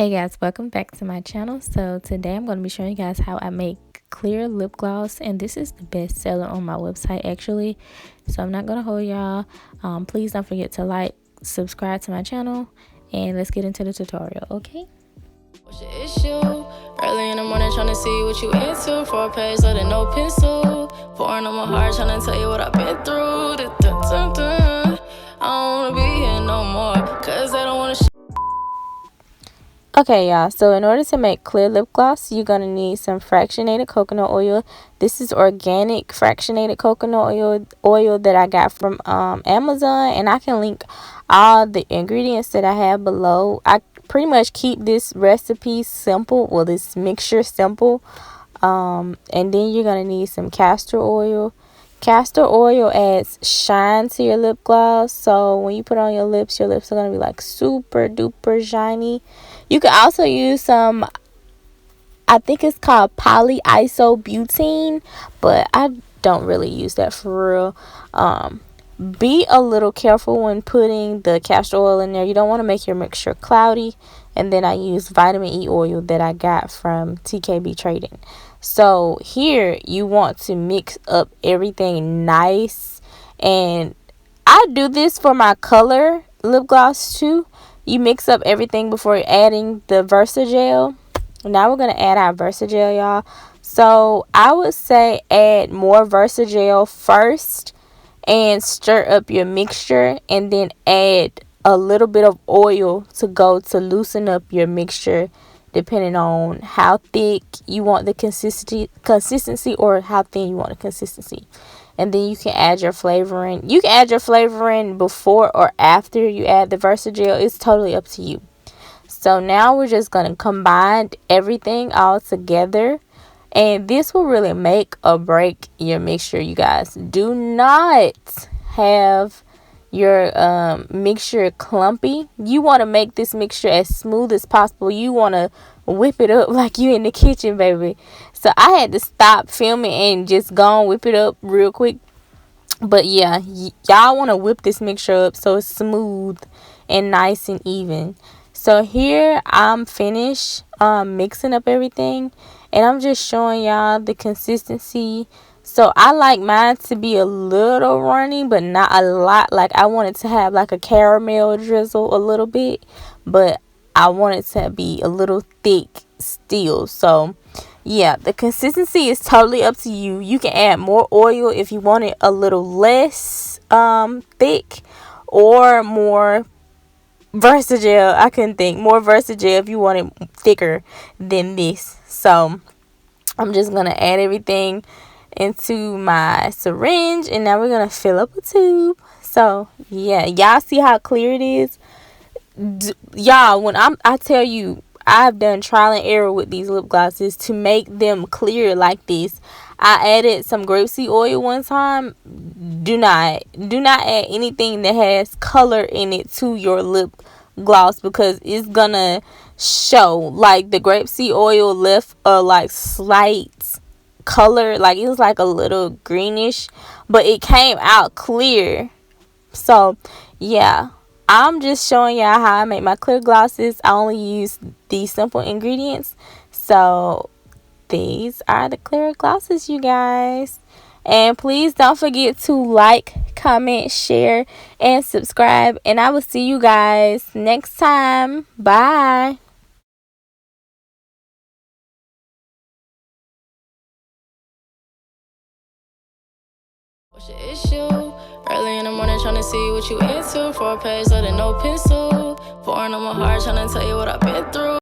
Hey guys, welcome back to my channel. So today I'm going to be showing you guys how I make clear lip gloss, and this is the best seller on my website actually. So I'm not going to hold y'all. Please don't forget to like, subscribe to my channel, and let's get into the tutorial. Okay, what's your issue? Early in the morning trying to see what you into. For a page letting no pencil. Pouring on my heart trying to tell you what I've been through. I don't want to be here no more, cause they don't want to Okay, y'all, so in order to make clear lip gloss, you're going to need some fractionated coconut oil. This is organic fractionated coconut oil that I got from Amazon, and I can link all the ingredients that I have below. I pretty much keep this recipe simple, well, this mixture simple. And then you're going to need some castor oil. Castor oil adds shine to your lip gloss, so when you put on your lips are going to be like super duper shiny. You can also use some, I think it's called polyisobutene, but I don't really use that for real. Be a little careful when putting the castor oil in there. You don't want to make your mixture cloudy. And then I use vitamin E oil that I got from TKB Trading. So here you want to mix up everything nice, and I do this for my color lip gloss too. You mix up everything before adding the Versagel. Now we're going to add our Versagel, y'all. So I would say add more Versagel first and stir up your mixture, and then add a little bit of oil to go to loosen up your mixture, depending on how thick you want the consistency or how thin you want the consistency. And then you can add your flavoring. You can add your flavoring before or after you add the Versagel. It's totally up to you. So now we're just going to combine everything all together. And this will really make or break your mixture, you guys. Do not have your mixture clumpy. You want to make this mixture as smooth as possible. You want to whip it up like you in the kitchen, baby. So I had to stop filming and just go and whip it up real quick. But yeah, y'all want to whip this mixture up so it's smooth and nice and even. So here I'm finished mixing up everything, and I'm just showing y'all the consistency. So I like mine to be a little runny, but not a lot. Like I want it to have like a caramel drizzle a little bit, but I want it to be a little thick still. So yeah, the consistency is totally up to you. You can add more oil if you want it a little less thick, or more Versagel. I couldn't think. More Versagel if you want it thicker than this. So I'm just gonna add everything into my syringe, and now we're gonna fill up a tube. So yeah, y'all see how clear it is. Y'all, when I tell you, I've done trial and error with these lip glosses to make them clear like this. I added some grapeseed oil one time. Do not add anything that has color in it to your lip gloss, because it's gonna show. Like the grapeseed oil left a like slight color, like it was like a little greenish, but it came out clear. So yeah, I'm just showing y'all how I make my clear glosses. I only use these simple ingredients. So these are the clear glosses, you guys. And please don't forget to like, comment, share, and subscribe. And I will see you guys next time. Bye. what's your issue? Early in the morning trying to see what you into. For a page letting no pencil. Pouring on my heart trying to tell you what I've been through.